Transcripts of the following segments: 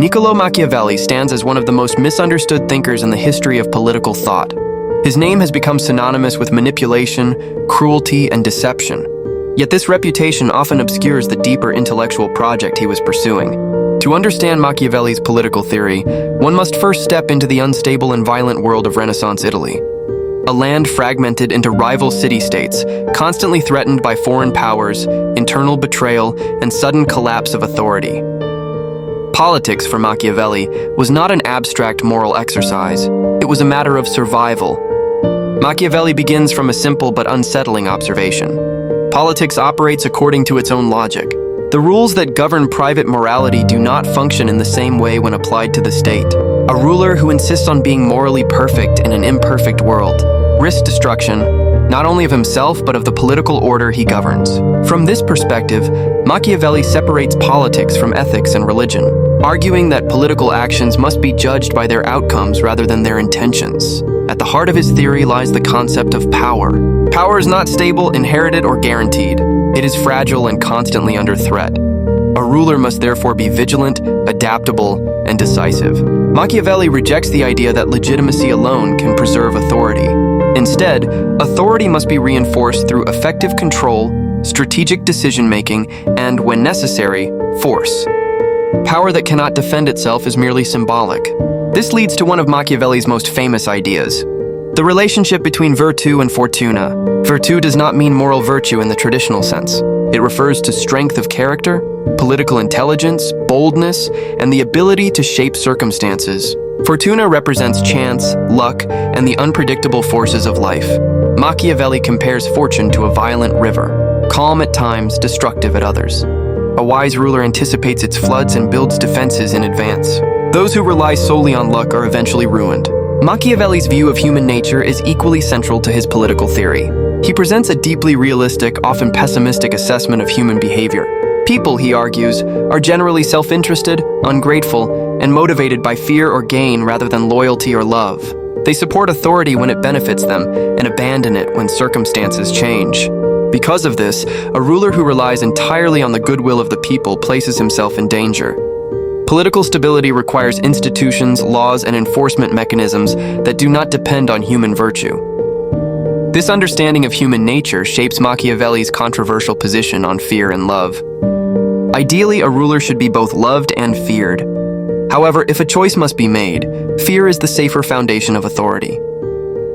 Niccolò Machiavelli stands as one of the most misunderstood thinkers in the history of political thought. His name has become synonymous with manipulation, cruelty, and deception. Yet this reputation often obscures the deeper intellectual project he was pursuing. To understand Machiavelli's political theory, one must first step into the unstable and violent world of Renaissance Italy. A land fragmented into rival city-states, constantly threatened by foreign powers, internal betrayal, and sudden collapse of authority. Politics, for Machiavelli, was not an abstract moral exercise. It was a matter of survival. Machiavelli begins from a simple but unsettling observation. Politics operates according to its own logic. The rules that govern private morality do not function in the same way when applied to the state. A ruler who insists on being morally perfect in an imperfect world risks destruction, not only of himself but of the political order he governs. From this perspective, Machiavelli separates politics from ethics and religion, arguing that political actions must be judged by their outcomes rather than their intentions. At the heart of his theory lies the concept of power. Power is not stable, inherited, or guaranteed. It is fragile and constantly under threat. A ruler must therefore be vigilant, adaptable, and decisive. Machiavelli rejects the idea that legitimacy alone can preserve authority. Instead, authority must be reinforced through effective control, strategic decision-making, and, when necessary, force. Power that cannot defend itself is merely symbolic. This leads to one of Machiavelli's most famous ideas: the relationship between virtù and fortuna. Virtù does not mean moral virtue in the traditional sense. It refers to strength of character, political intelligence, boldness, and the ability to shape circumstances. Fortuna represents chance, luck, and the unpredictable forces of life. Machiavelli compares fortune to a violent river, calm at times, destructive at others. A wise ruler anticipates its floods and builds defenses in advance. Those who rely solely on luck are eventually ruined. Machiavelli's view of human nature is equally central to his political theory. He presents a deeply realistic, often pessimistic assessment of human behavior. People, he argues, are generally self-interested, ungrateful, and motivated by fear or gain rather than loyalty or love. They support authority when it benefits them and abandon it when circumstances change. Because of this, a ruler who relies entirely on the goodwill of the people places himself in danger. Political stability requires institutions, laws, and enforcement mechanisms that do not depend on human virtue. This understanding of human nature shapes Machiavelli's controversial position on fear and love. Ideally, a ruler should be both loved and feared. However, if a choice must be made, fear is the safer foundation of authority.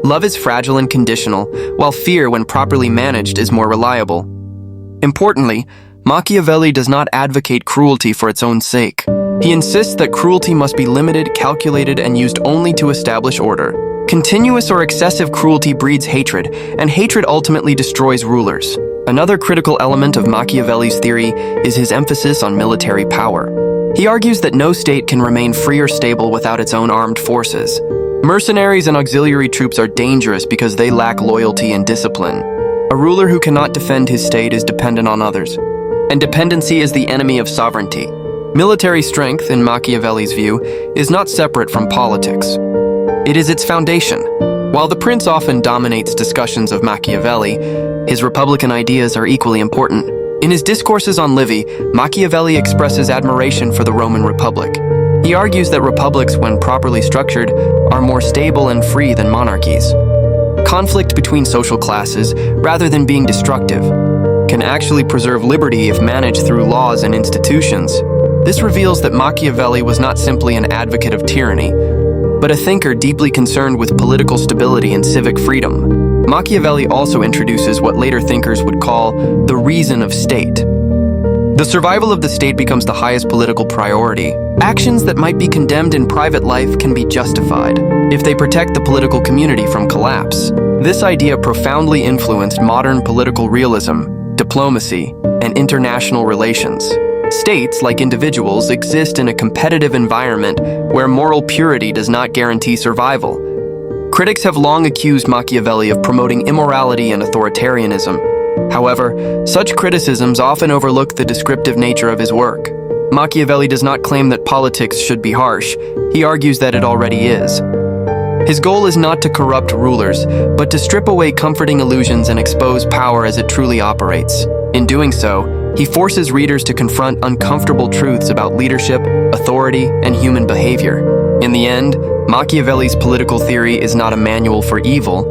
Love is fragile and conditional, while fear, when properly managed, is more reliable. Importantly, Machiavelli does not advocate cruelty for its own sake. He insists that cruelty must be limited, calculated, and used only to establish order. Continuous or excessive cruelty breeds hatred, and hatred ultimately destroys rulers. Another critical element of Machiavelli's theory is his emphasis on military power. He argues that no state can remain free or stable without its own armed forces. Mercenaries and auxiliary troops are dangerous because they lack loyalty and discipline. A ruler who cannot defend his state is dependent on others, and dependency is the enemy of sovereignty. Military strength, in Machiavelli's view, is not separate from politics. It is its foundation. While the prince often dominates discussions of Machiavelli, his republican ideas are equally important. In his discourses on Livy, Machiavelli expresses admiration for the Roman Republic. He argues that republics, when properly structured, are more stable and free than monarchies. Conflict between social classes, rather than being destructive, can actually preserve liberty if managed through laws and institutions. This reveals that Machiavelli was not simply an advocate of tyranny, but a thinker deeply concerned with political stability and civic freedom. Machiavelli also introduces what later thinkers would call the reason of state. The survival of the state becomes the highest political priority. Actions that might be condemned in private life can be justified if they protect the political community from collapse. This idea profoundly influenced modern political realism, diplomacy, and international relations. States, like individuals, exist in a competitive environment where moral purity does not guarantee survival. Critics have long accused Machiavelli of promoting immorality and authoritarianism. However, such criticisms often overlook the descriptive nature of his work. Machiavelli does not claim that politics should be harsh. He argues that it already is. His goal is not to corrupt rulers, but to strip away comforting illusions and expose power as it truly operates. In doing so, he forces readers to confront uncomfortable truths about leadership, authority, authority, and human behavior. In the end, Machiavelli's political theory is not a manual for evil,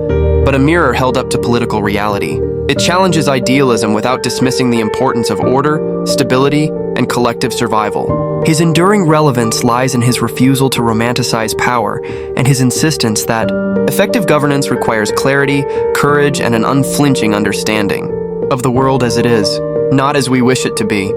but a mirror held up to political reality. It challenges idealism without dismissing the importance of order, stability, and collective survival. His enduring relevance lies in his refusal to romanticize power and his insistence that effective governance requires clarity, courage, and an unflinching understanding of the world as it is, not as we wish it to be.